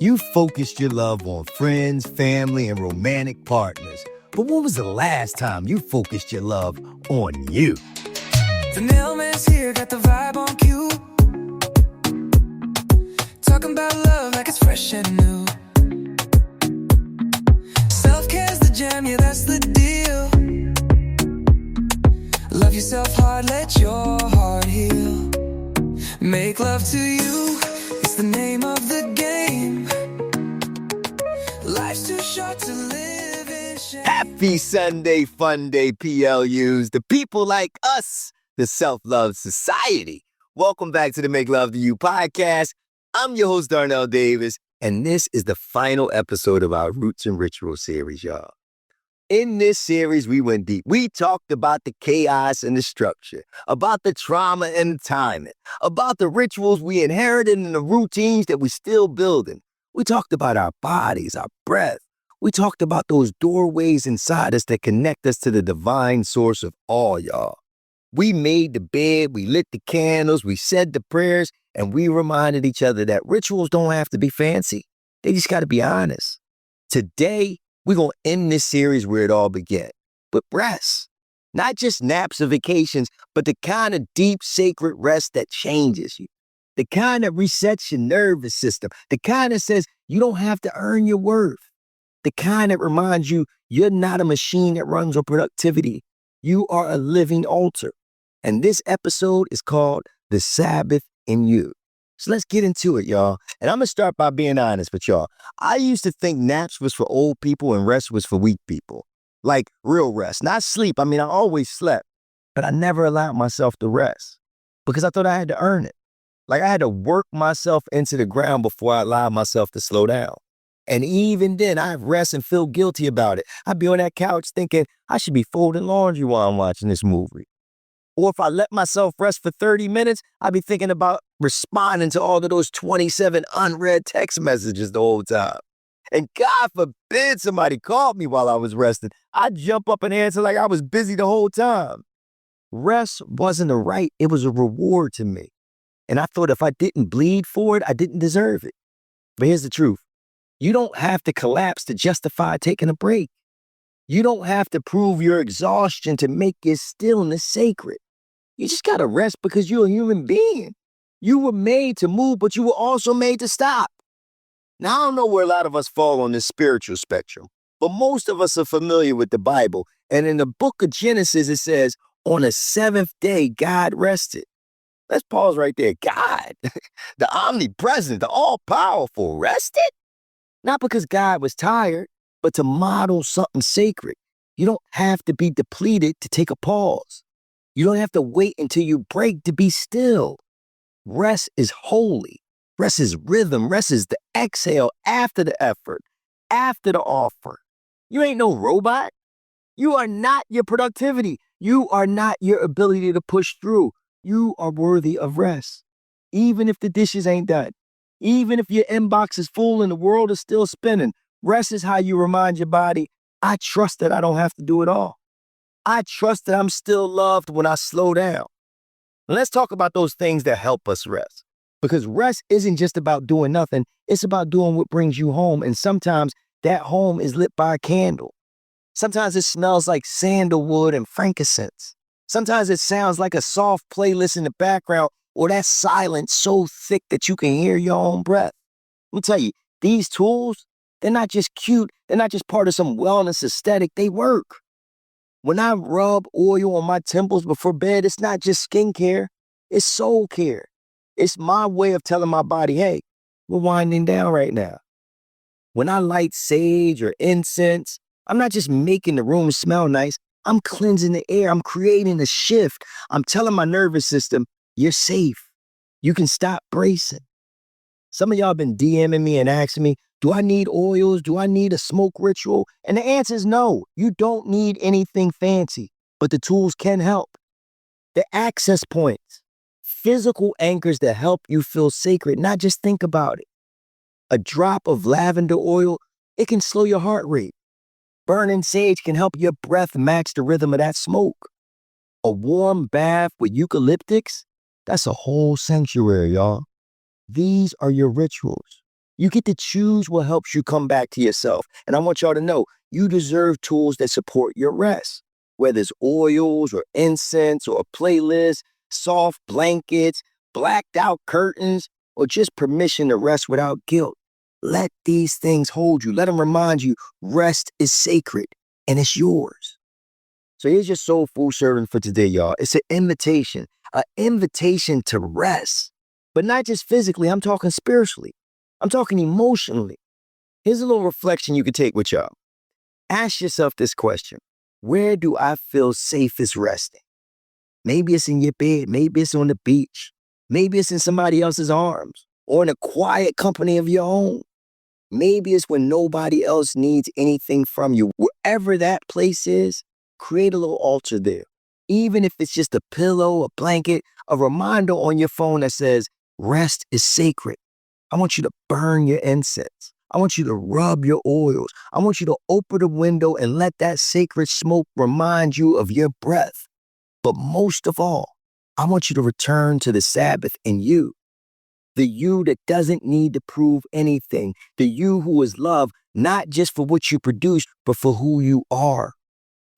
You focused your love on friends, family, and romantic partners. But when was the last time you focused your love on you? The mailman's here, got the vibe on cue. Talking about love like it's fresh and new. Self-care's the jam, yeah, that's the deal. Love yourself hard, let your heart heal. Make love to you, it's the name of the game. Life's too short to live in shame. Happy Sunday, fun day, PLUs, the people like us, the Self-Love Society. Welcome back to the Make Love to You podcast. I'm your host, Darnell Davis, and this is the final episode of our Roots and Ritual series, y'all. In this series, we went deep. We talked about the chaos and the structure, about the trauma and the timing, about the rituals we inherited and the routines that we're still building. We talked about our bodies, our breath. We talked about those doorways inside us that connect us to the divine source of all, y'all. We made the bed, we lit the candles, we said the prayers, and we reminded each other that rituals don't have to be fancy. They just got to be honest. Today, we're going to end this series where it all began, with rest. Not just naps or vacations, but the kind of deep, sacred rest that changes you. The kind that resets your nervous system. The kind that says you don't have to earn your worth. The kind that reminds you you're not a machine that runs on productivity. You are a living altar. And this episode is called The Sabbath in You. So let's get into it, y'all. And I'm going to start by being honest with y'all. I used to think naps was for old people and rest was for weak people. Like real rest, not sleep. I mean, I always slept, but I never allowed myself to rest because I thought I had to earn it. Like I had to work myself into the ground before I allowed myself to slow down. And even then, I'd rest and feel guilty about it. I'd be on that couch thinking I should be folding laundry while I'm watching this movie. Or if I let myself rest for 30 minutes, I'd be thinking about responding to all of those 27 unread text messages the whole time. And God forbid somebody called me while I was resting. I'd jump up and answer like I was busy the whole time. Rest wasn't a right, it was a reward to me. And I thought if I didn't bleed for it, I didn't deserve it. But here's the truth. You don't have to collapse to justify taking a break. You don't have to prove your exhaustion to make your stillness sacred. You just got to rest because you're a human being. You were made to move, but you were also made to stop. Now, I don't know where a lot of us fall on this spiritual spectrum, but most of us are familiar with the Bible. And in the book of Genesis, it says, on the seventh day, God rested. Let's pause right there. God, the omnipresent, the all-powerful, rested? Not because God was tired, but to model something sacred. You don't have to be depleted to take a pause. You don't have to wait until you break to be still. Rest is holy. Rest is rhythm. Rest is the exhale after the effort, after the offer. You ain't no robot. You are not your productivity. You are not your ability to push through. You are worthy of rest. Even if the dishes ain't done. Even if your inbox is full and the world is still spinning. Rest is how you remind your body, I trust that I don't have to do it all. I trust that I'm still loved when I slow down. Let's talk about those things that help us rest. Because rest isn't just about doing nothing. It's about doing what brings you home. And sometimes that home is lit by a candle. Sometimes it smells like sandalwood and frankincense. Sometimes it sounds like a soft playlist in the background or that silence so thick that you can hear your own breath. Let me tell you, these tools, they're not just cute. They're not just part of some wellness aesthetic. They work. When I rub oil on my temples before bed, it's not just skincare. It's soul care. It's my way of telling my body, hey, we're winding down right now. When I light sage or incense, I'm not just making the room smell nice. I'm cleansing the air. I'm creating a shift. I'm telling my nervous system, you're safe. You can stop bracing. Some of y'all been DMing me and asking me, do I need oils? Do I need a smoke ritual? And the answer is no. You don't need anything fancy, but the tools can help. The access points, physical anchors that help you feel sacred, not just think about it. A drop of lavender oil, it can slow your heart rate. Burning sage can help your breath match the rhythm of that smoke. A warm bath with eucalyptics, that's a whole sanctuary, y'all. These are your rituals. You get to choose what helps you come back to yourself. And I want y'all to know, you deserve tools that support your rest, whether it's oils or incense or a playlist, soft blankets, blacked out curtains, or just permission to rest without guilt. Let these things hold you. Let them remind you rest is sacred and it's yours. So here's your soul food serving for today, y'all. It's an invitation to rest, but not just physically. I'm talking spiritually. I'm talking emotionally. Here's a little reflection you can take with y'all. Ask yourself this question. Where do I feel safest resting? Maybe it's in your bed. Maybe it's on the beach. Maybe it's in somebody else's arms or in a quiet company of your own. Maybe it's when nobody else needs anything from you. Wherever that place is, create a little altar there. Even if it's just a pillow, a blanket, a reminder on your phone that says, rest is sacred. I want you to burn your incense. I want you to rub your oils. I want you to open the window and let that sacred smoke remind you of your breath. But most of all, I want you to return to the Sabbath in you. The you that doesn't need to prove anything. The you who is loved, not just for what you produce, but for who you are.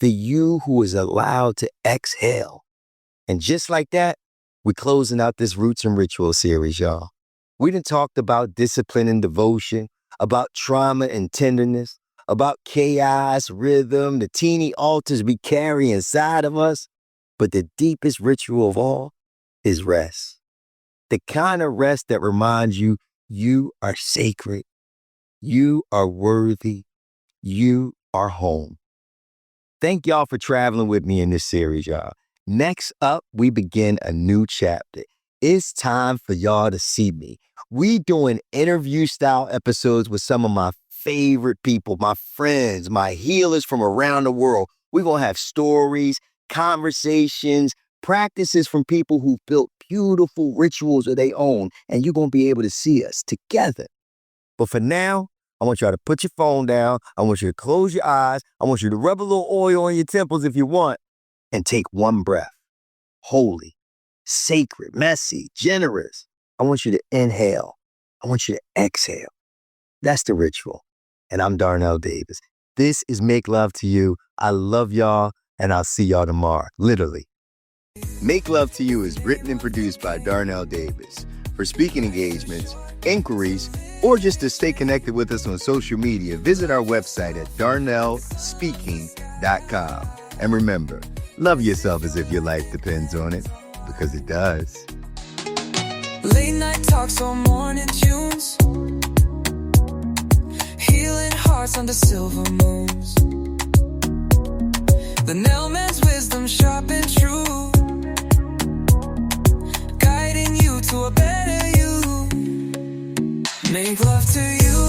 The you who is allowed to exhale. And just like that, we're closing out this Roots and Ritual series, y'all. We done talked about discipline and devotion, about trauma and tenderness, about chaos, rhythm, the teeny altars we carry inside of us. But the deepest ritual of all is rest. The kind of rest that reminds you, you are sacred, you are worthy, you are home. Thank y'all for traveling with me in this series, y'all. Next up, we begin a new chapter. It's time for y'all to see me. We doing interview-style episodes with some of my favorite people, my friends, my healers from around the world. We're going to have stories, conversations, practices from people who built beautiful rituals of their own, and you're going to be able to see us together. But for now, I want y'all to put your phone down. I want you to close your eyes. I want you to rub a little oil on your temples if you want, and take one breath. Holy, sacred, messy, generous. I want you to inhale. I want you to exhale. That's the ritual. And I'm Darnell Davis. This is Make Love to You. I love y'all, and I'll see y'all tomorrow. Literally. Make Love to You is written and produced by Darnell Davis. For speaking engagements, inquiries, or just to stay connected with us on social media, visit our website at darnellspeaking.com. And remember, love yourself as if your life depends on it, because it does. Late night talks or morning tunes, healing hearts under silver moons. The Nailman's wisdom sharp and true, guiding you to a better you. Make love to you.